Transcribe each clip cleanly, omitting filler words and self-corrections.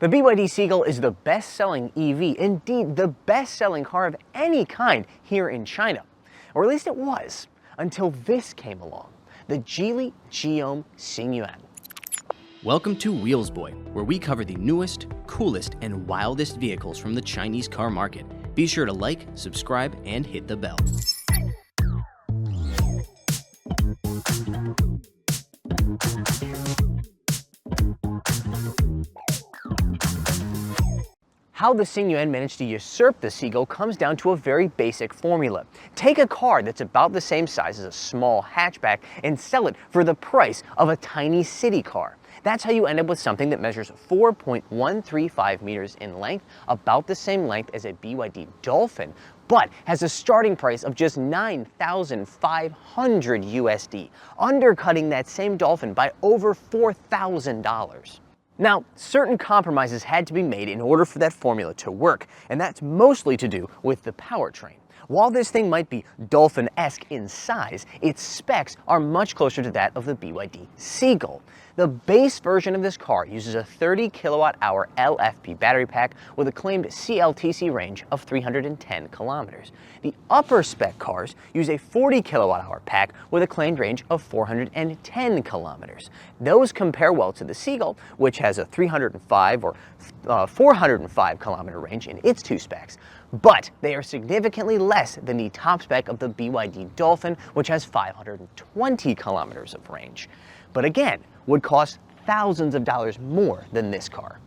The BYD Seagull is the best-selling EV, indeed the best-selling car of any kind here in China. Or at least it was, until this came along, the Geely Geome Xingyuan. Welcome to Wheels Boy, where we cover the newest, coolest, and wildest vehicles from the Chinese car market. Be sure to like, subscribe, and hit the bell. How the Singuen managed to usurp the Seagull comes down to a very basic formula. Take a car that's about the same size as a small hatchback and sell it for the price of a tiny city car. That's how you end up with something that measures 4.135 meters in length, about the same length as a BYD Dolphin, but has a starting price of just $9,500 USD, undercutting that same Dolphin by over $4,000. Now, certain compromises had to be made in order for that formula to work, and that's mostly to do with the powertrain. While this thing might be Dolphin-esque in size, its specs are much closer to that of the BYD Seagull. The base version of this car uses a 30 kilowatt-hour LFP battery pack with a claimed CLTC range of 310 kilometers. The upper spec cars use a 40 kilowatt-hour pack with a claimed range of 410 kilometers. Those compare well to the Seagull, which has a 305 or 405 kilometer range in its two specs. But they are significantly less than the top spec of the BYD Dolphin, which has 520 kilometers of range. But again, would cost thousands of dollars more than this car.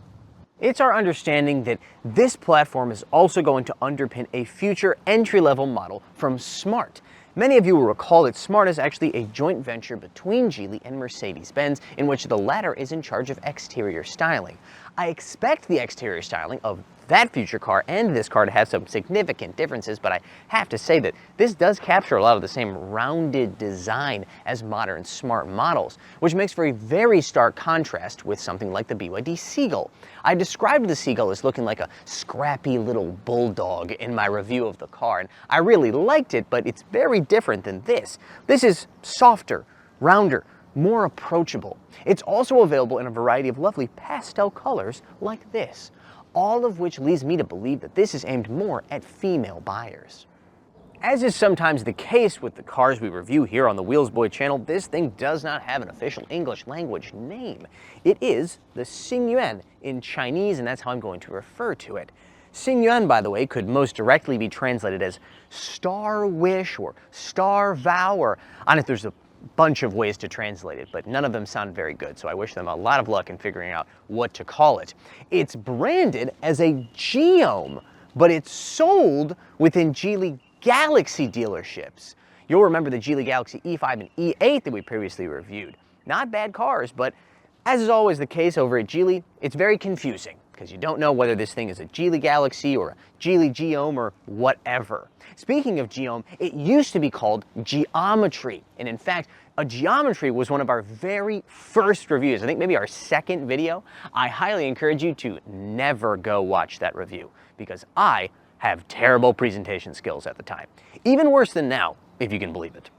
It's our understanding that this platform is also going to underpin a future entry-level model from Smart. Many of you will recall that Smart is actually a joint venture between Geely and Mercedes-Benz, in which the latter is in charge of exterior styling. I expect the exterior styling of that future car and this car to have some significant differences, but I have to say that this does capture a lot of the same rounded design as modern Smart models, which makes for a very stark contrast with something like the BYD Seagull. I described the Seagull as looking like a scrappy little bulldog in my review of the car, and I really liked it, but it's very different than this. This is softer, rounder, more approachable. It's also available in a variety of lovely pastel colors like this, all of which leads me to believe that this is aimed more at female buyers. As is sometimes the case with the cars we review here on the Wheels Boy channel, this thing does not have an official English language name. It is the Singuen in Chinese, and that's how I'm going to refer to it. Xingyuan, by the way, could most directly be translated as star wish or star vow, or I don't know if there's a bunch of ways to translate it, but none of them sound very good, so I wish them a lot of luck in figuring out what to call it. It's branded as a Geome, but it's sold within Geely Galaxy dealerships. You'll remember the Geely Galaxy E5 and E8 that we previously reviewed. Not bad cars, but as is always the case over at Geely, it's very confusing, because you don't know whether this thing is a Geely Galaxy or a Geely Geome or whatever. Speaking of Geome, it used to be called Geometry, and in fact, a Geometry was one of our very first reviews. I think maybe our second video. I highly encourage you to never go watch that review, because I have terrible presentation skills at the time. Even worse than now, if you can believe it.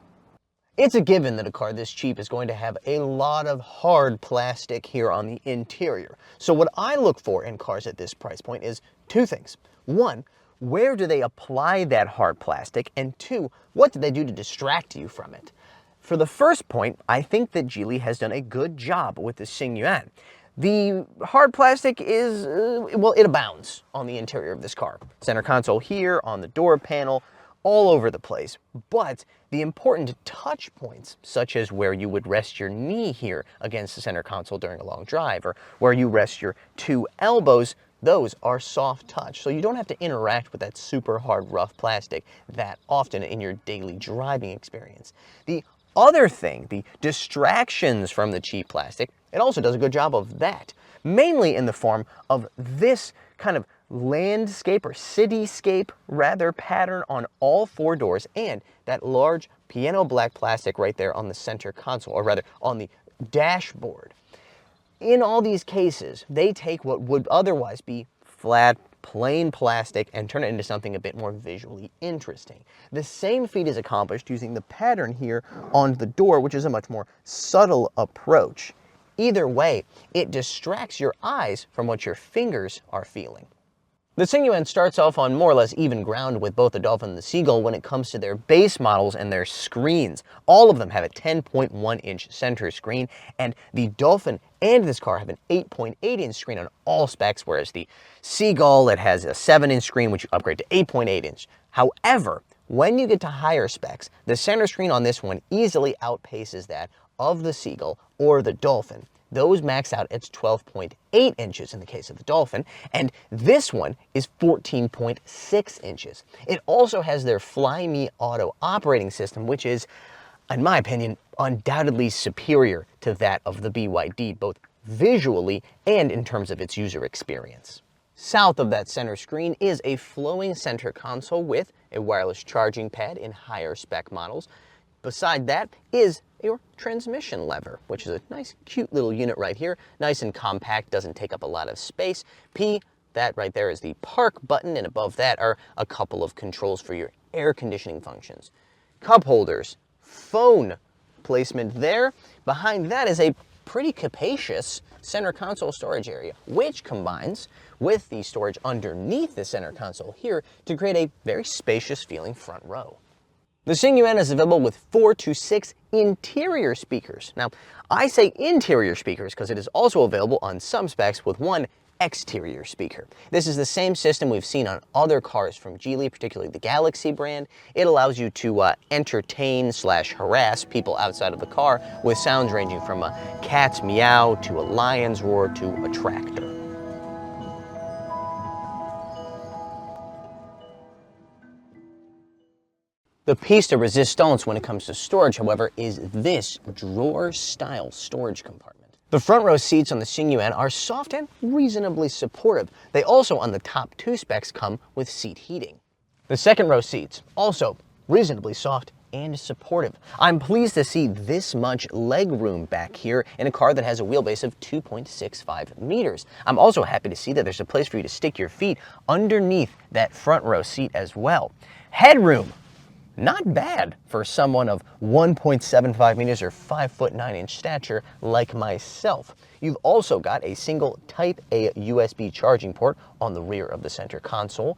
It's a given that a car this cheap is going to have a lot of hard plastic here on the interior. So what I look for in cars at this price point is two things. One, where do they apply that hard plastic? And two, what do they do to distract you from it? For the first point, I think that Geely has done a good job with the Xingyuan. The hard plastic is, well, it abounds on the interior of this car. Center console here, on the door panel, all over the place. But the important touch points, such as where you would rest your knee here against the center console during a long drive, or where you rest your two elbows, those are soft touch. So you don't have to interact with that super hard, rough plastic that often in your daily driving experience. The other thing, the distractions from the cheap plastic, it also does a good job of that, mainly in the form of this kind of landscape or cityscape rather pattern on all four doors, and that large piano black plastic right there on the center console, or rather on the dashboard. In all these cases, they take what would otherwise be flat, plain plastic and turn it into something a bit more visually interesting. The same feat is accomplished using the pattern here on the door, which is a much more subtle approach. Either way, it distracts your eyes from what your fingers are feeling. The Xingyuan starts off on more or less even ground with both the Dolphin and the Seagull when it comes to their base models and their screens. All of them have a 10.1-inch center screen, and the Dolphin and this car have an 8.8-inch screen on all specs, whereas the Seagull, it has a 7-inch screen, which you upgrade to 8.8-inch. However, when you get to higher specs, the center screen on this one easily outpaces that of the Seagull or the Dolphin. Those max out at 12.8 inches in the case of the Dolphin, and this one is 14.6 inches. It also has their Fly Me Auto operating system, which is, in my opinion, undoubtedly superior to that of the BYD, both visually and in terms of its user experience. South of that center screen is a flowing center console with a wireless charging pad in higher spec models. Beside that is your transmission lever, which is a nice, cute little unit right here. Nice and compact, doesn't take up a lot of space. That right there is the park button, and above that are a couple of controls for your air conditioning functions. Cup holders, phone placement there. Behind that is a pretty capacious center console storage area, which combines with the storage underneath the center console here to create a very spacious feeling front row. The Xingyuan is available with 4 to 6 interior speakers. Now, I say interior speakers because it is also available on some specs with 1 exterior speaker. This is the same system we've seen on other cars from Geely, particularly the Galaxy brand. It allows you to entertain/harass people outside of the car with sounds ranging from a cat's meow to a lion's roar to a tractor. The piece de resistance when it comes to storage, however, is this drawer-style storage compartment. The front row seats on the Xingyuan are soft and reasonably supportive. They also, on the top 2 specs, come with seat heating. The second row seats, also reasonably soft and supportive. I'm pleased to see this much leg room back here in a car that has a wheelbase of 2.65 meters. I'm also happy to see that there's a place for you to stick your feet underneath that front row seat as well. Headroom. Not bad for someone of 1.75 meters or 5'9" stature like myself. You've also got a single Type A USB charging port on the rear of the center console.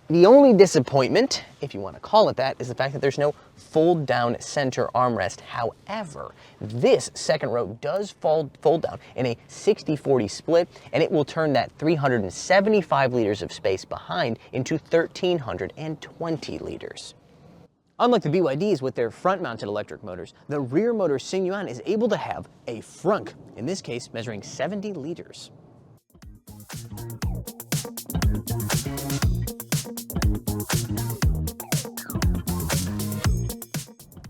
The only disappointment, if you want to call it that, is the fact that there's no fold-down center armrest. However, this second row does fold down in a 60-40 split, and it will turn that 375 liters of space behind into 1,320 liters. Unlike the BYDs with their front-mounted electric motors, the rear motor Xingyuan is able to have a frunk, in this case measuring 70 liters.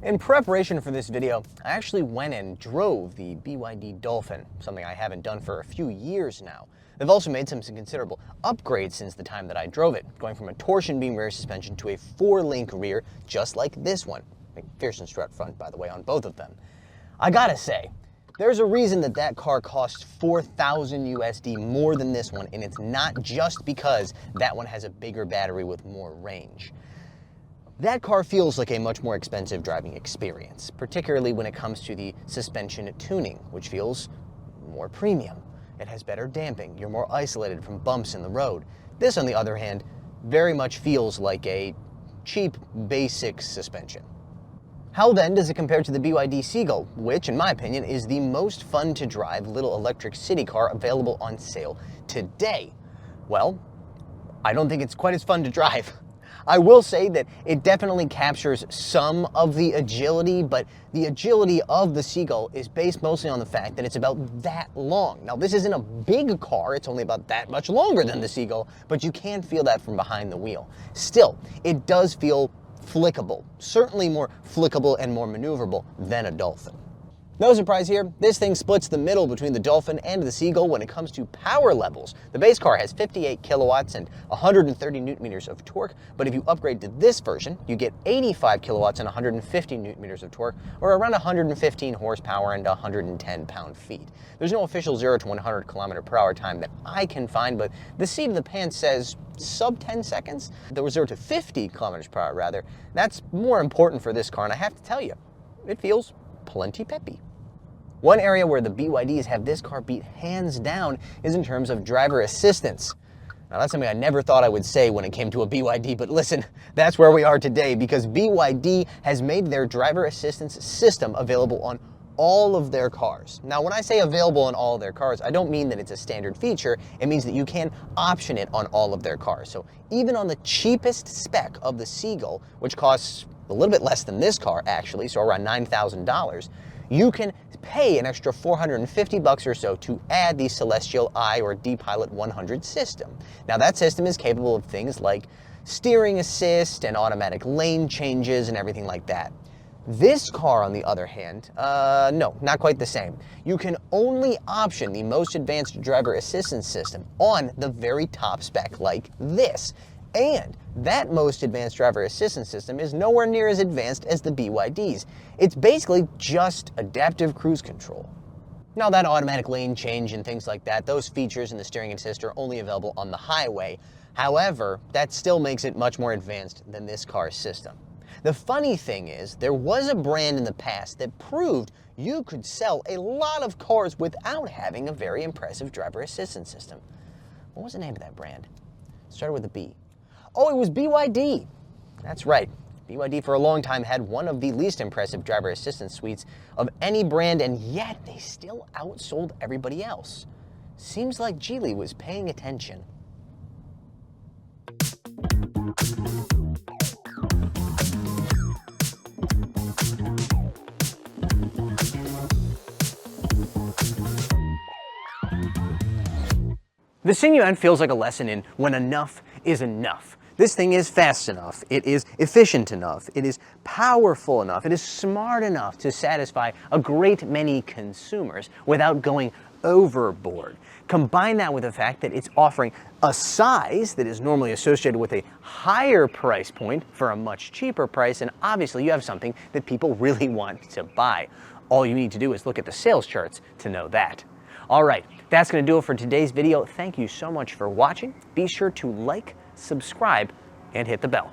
In preparation for this video, I actually went and drove the BYD Dolphin, something I haven't done for a few years now. They've also made some considerable upgrades since the time that I drove it, going from a torsion beam rear suspension to a 4-link rear, just like this one. McPherson strut front, by the way, on both of them. I gotta say, there's a reason that that car costs $4,000 USD more than this one, and it's not just because that one has a bigger battery with more range. That car feels like a much more expensive driving experience, particularly when it comes to the suspension tuning, which feels more premium. It has better damping, you're more isolated from bumps in the road. This, on the other hand, very much feels like a cheap, basic suspension. How then does it compare to the BYD Seagull, which, in my opinion, is the most fun to drive little electric city car available on sale today? Well, I don't think it's quite as fun to drive. I will say that it definitely captures some of the agility, but the agility of the Seagull is based mostly on the fact that it's about that long. Now, this isn't a big car, it's only about that much longer than the Seagull, but you can feel that from behind the wheel. Still, it does feel flickable, certainly more flickable and more maneuverable than a Dolphin. No surprise here, this thing splits the middle between the Dolphin and the Seagull when it comes to power levels. The base car has 58 kilowatts and 130 newton meters of torque, but if you upgrade to this version, you get 85 kilowatts and 150 newton meters of torque, or around 115 horsepower and 110 pound-feet. There's no official 0 to 100 kilometer per hour time that I can find, but the seat of the pants says sub 10 seconds. There was 0 to 50 kilometers per hour rather. That's more important for this car, and I have to tell you, it feels plenty peppy. One area where the BYDs have this car beat hands down is in terms of driver assistance. Now that's something I never thought I would say when it came to a BYD, but listen, that's where we are today because BYD has made their driver assistance system available on all of their cars. Now, when I say available on all of their cars, I don't mean that it's a standard feature. It means that you can option it on all of their cars. So even on the cheapest spec of the Seagull, which costs a little bit less than this car actually, so around $9,000, you can pay an extra $450 or so to add the Celestial I or D-Pilot 100 system. Now that system is capable of things like steering assist and automatic lane changes and everything like that. This car, on the other hand, no, not quite the same. You can only option the most advanced driver assistance system on the very top spec like this. And that most advanced driver assistance system is nowhere near as advanced as the BYD's. It's basically just adaptive cruise control. Now that automatic lane change and things like that, those features in the steering assist are only available on the highway. However, that still makes it much more advanced than this car's system. The funny thing is, there was a brand in the past that proved you could sell a lot of cars without having a very impressive driver assistance system. What was the name of that brand? It started with a B. Oh, it was BYD. That's right. BYD for a long time had one of the least impressive driver assistance suites of any brand, and yet they still outsold everybody else. Seems like Geely was paying attention. The Xingyuan feels like a lesson in when enough is enough. This thing is fast enough, it is efficient enough, it is powerful enough, it is smart enough to satisfy a great many consumers without going overboard. Combine that with the fact that it's offering a size that is normally associated with a higher price point for a much cheaper price, and obviously you have something that people really want to buy. All you need to do is look at the sales charts to know that. All right, that's going to do it for today's video. Thank you so much for watching. Be sure to like, subscribe, and hit the bell.